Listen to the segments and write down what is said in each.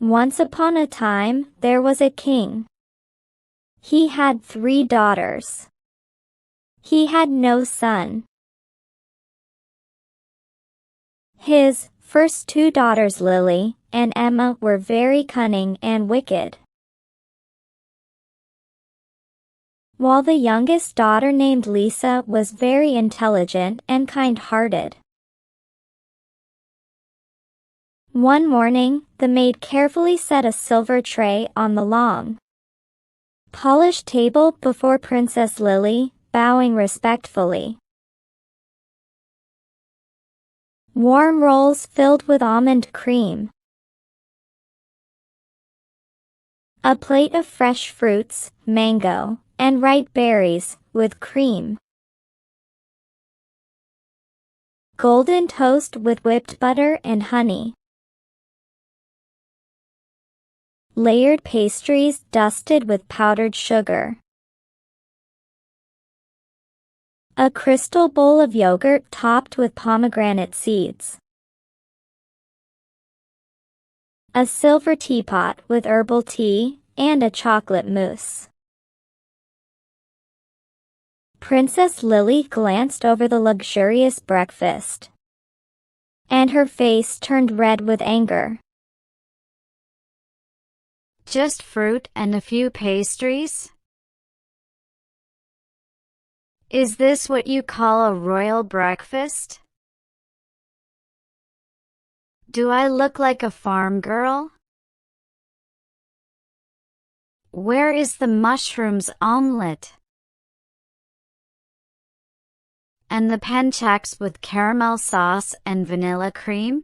Once upon a time, there was a king. He had 3 daughters. He had no son. His first 2 daughters, Lily and Emma, were very cunning and wicked, while the youngest daughter, named Lisa, was very intelligent and kind-hearted. One morning, the maid carefully set a silver tray on the long, polished table before Princess Lily, bowing respectfully. Warm rolls filled with almond cream, a plate of fresh fruits, mango, and ripe berries, with cream, golden toast with whipped butter and honey, layered pastries dusted with powdered sugar, a crystal bowl of yogurt topped with pomegranate seeds, a silver teapot with herbal tea, and a chocolate mousse. Princess Lily glanced over the luxurious breakfast, and her face turned red with anger. Just fruit and a few pastries? Is this what you call a royal breakfast? Do I look like a farm girl? Where is the mushrooms omelette? And the pancakes with caramel sauce and vanilla cream?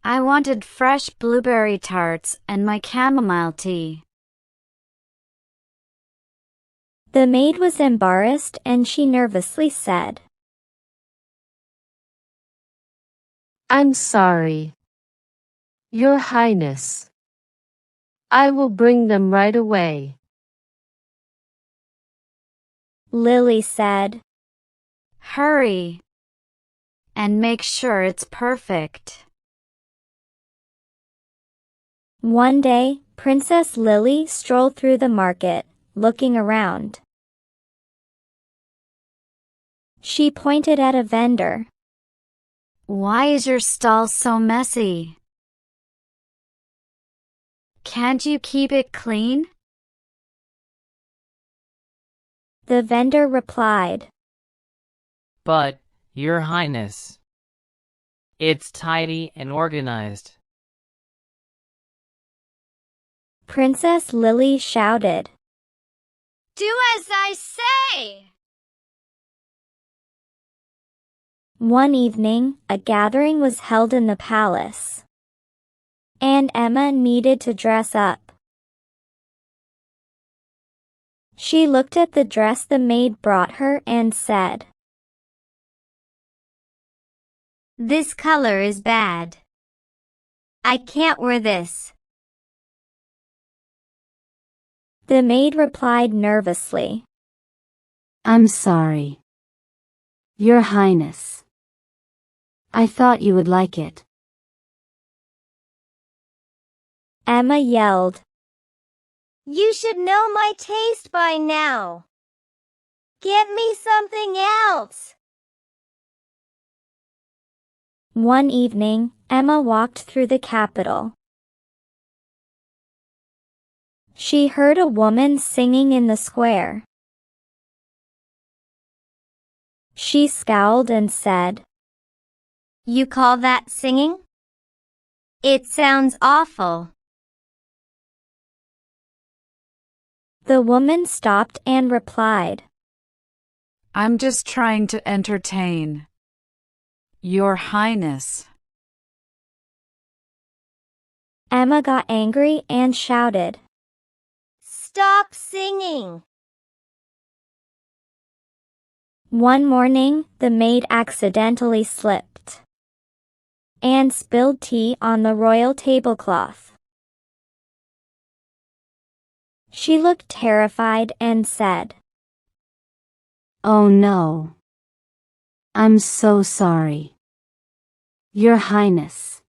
I wanted fresh blueberry tarts and my chamomile tea. The maid was embarrassed and she nervously said, "I'm sorry, Your Highness. I will bring them right away." Lily said, Hurry, and make sure it's perfect. One day, Princess Lily strolled through the market, looking around. She pointed at a vendor. Why is your stall so messy? Can't you keep it clean? The vendor replied, But, Your Highness, it's tidy and organized. Princess Lily shouted, Do as I say! One evening, a gathering was held in the palace, and Emma needed to dress up. She looked at the dress the maid brought her and said, This color is bad. I can't wear this. The maid replied nervously, "I'm sorry, Your Highness. I thought you would like it." Emma yelled, You should know my taste by now. Get me something else. One evening, Emma walked through the capital. She heard a woman singing in the square. She scowled and said, You call that singing? It sounds awful. The woman stopped and replied, I'm just trying to entertain Your Highness. Emma got angry and shouted, Stop singing. One morning, the maid accidentally slipped and spilled tea on the royal tablecloth. She looked terrified and said, "Oh no. I'm so sorry, Your Highness.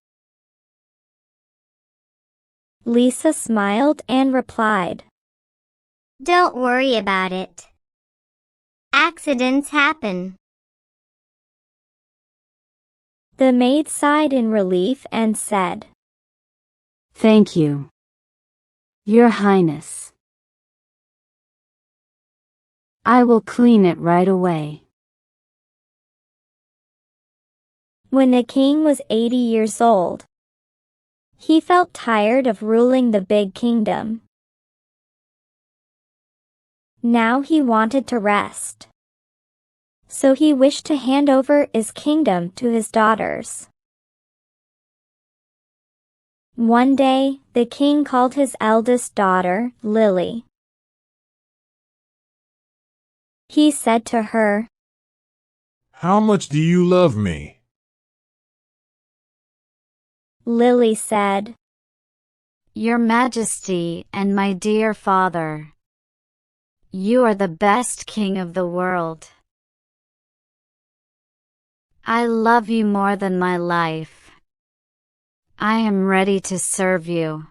Lisa smiled and replied, Don't worry about it. Accidents happen. The maid sighed in relief and said, Thank you, Your Highness. I will clean it right away. When the king was 80 years old, he felt tired of ruling the big kingdom. Now he wanted to rest. So he wished to hand over his kingdom to his daughters. One day, the king called his eldest daughter, Lily. He said to her, How much do you love me? Lily said, Your Majesty and my dear father, you are the best king of the world. I love you more than my life. I am ready to serve you.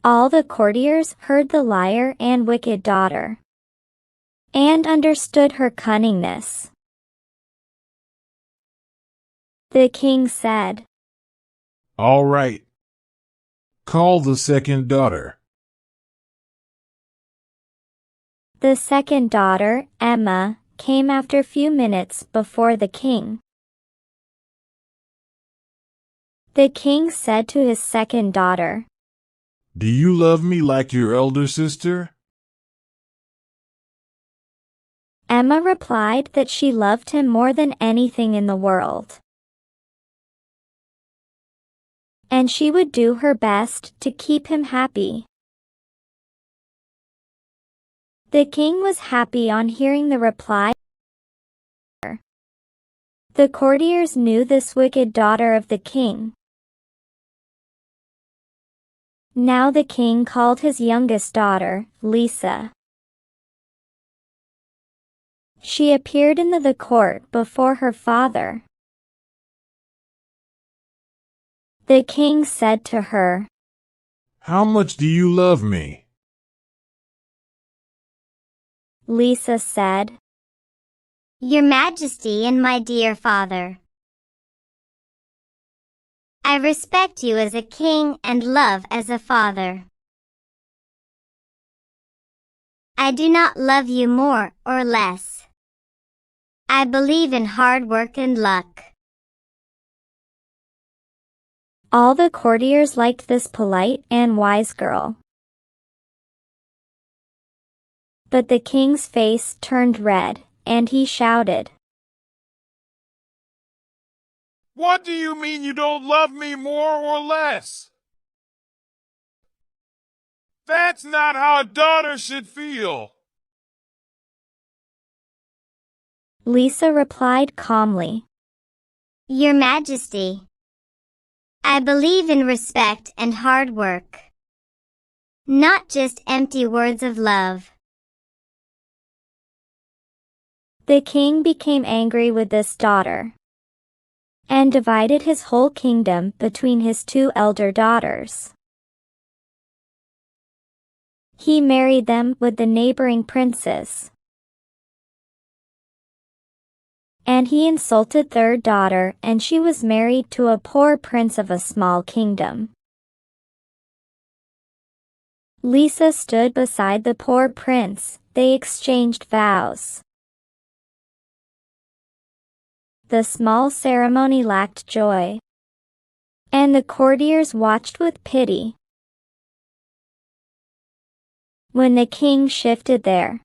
All the courtiers heard the liar and wicked daughter, and understood her cunningness. The king said, All right. Call the second daughter. The second daughter, Emma, came after few minutes before the king. The king said to his second daughter, Do you love me like your elder sister? Emma replied that she loved him more than anything in the world, and she would do her best to keep him happy. The king was happy on hearing the reply. The courtiers knew this wicked daughter of the king. Now the king called his youngest daughter, Lisa. She appeared in the court before her father. The king said to her, How much do you love me? Lisa said, Your Majesty and my dear father, I respect you as a king and love as a father. I do not love you more or less. I believe in hard work and luck. All the courtiers liked this polite and wise girl. But the king's face turned red, and he shouted, What do you mean you don't love me more or less? That's not how a daughter should feel. Lisa replied calmly, Your Majesty, I believe in respect and hard work, not just empty words of love. The king became angry with this daughter, and divided his whole kingdom between his two elder daughters. He married them with the neighboring princes. And he insulted third daughter, and she was married to a poor prince of a small kingdom. Lisa stood beside the poor prince. They exchanged vows. The small ceremony lacked joy, and the courtiers watched with pity. When the king shifted there,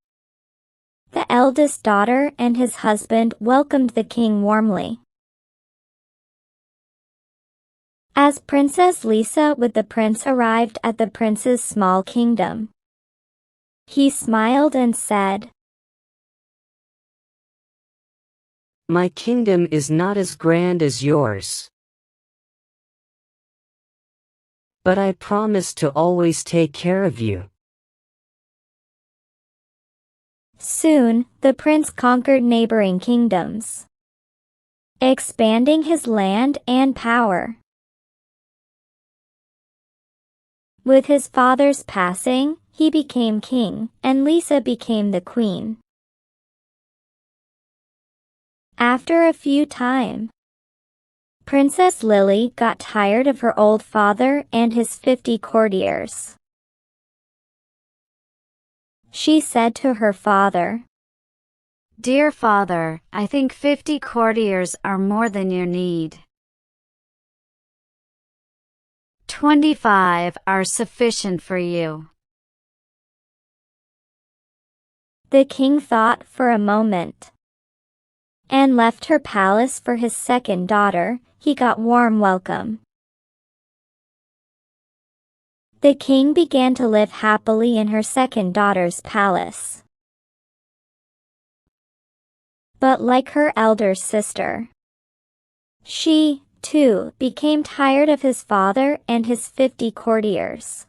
the eldest daughter and his husband welcomed the king warmly. As Princess Lisa with the prince arrived at the prince's small kingdom, he smiled and said, My kingdom is not as grand as yours. But I promise to always take care of you. Soon, the prince conquered neighboring kingdoms, expanding his land and power. With his father's passing, he became king, and Lisa became the queen. After a few time, Princess Lily got tired of her old father and his 50 courtiers. She said to her father, "Dear father, I think 50 courtiers are more than you need. 25 are sufficient for you." The king thought for a moment and left her palace for his second daughter. He got warm welcome. The king began to live happily in her second daughter's palace. But like her elder sister, she, too, became tired of his father and his 50 courtiers.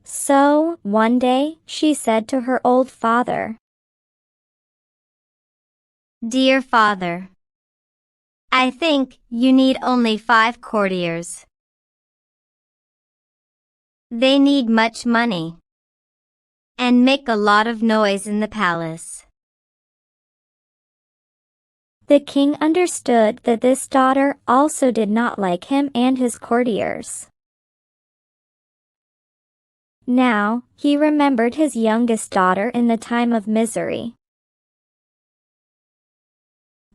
So, one day, she said to her old father, Dear father, I think you need only 5 courtiers. They need much money and make a lot of noise in the palace. The king understood that this daughter also did not like him and his courtiers. Now, he remembered his youngest daughter in the time of misery.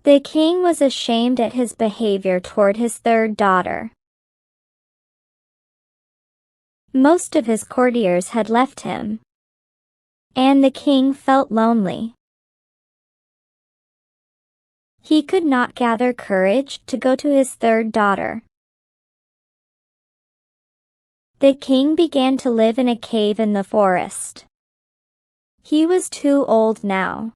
The king was ashamed at his behavior toward his third daughter. Most of his courtiers had left him, and the king felt lonely. He could not gather courage to go to his third daughter. The king began to live in a cave in the forest. He was too old now.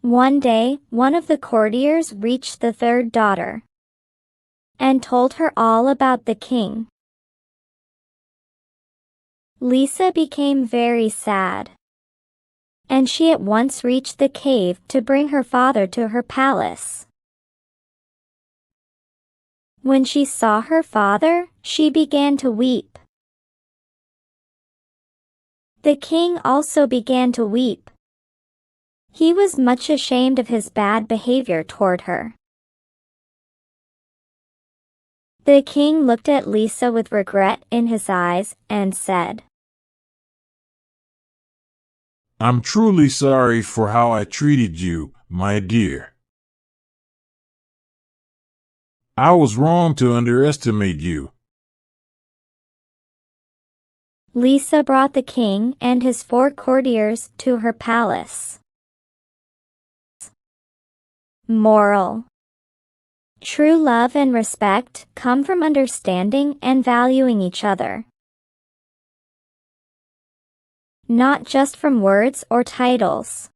One day, one of the courtiers reached the third daughter and told her all about the king. Lisa became very sad, and she at once reached the cave to bring her father to her palace. When she saw her father, she began to weep. The king also began to weep. He was much ashamed of his bad behavior toward her. The king looked at Lisa with regret in his eyes and said, I'm truly sorry for how I treated you, my dear. I was wrong to underestimate you. Lisa brought the king and his 4 courtiers to her palace. Moral: true love and respect come from understanding and valuing each other, not just from words or titles.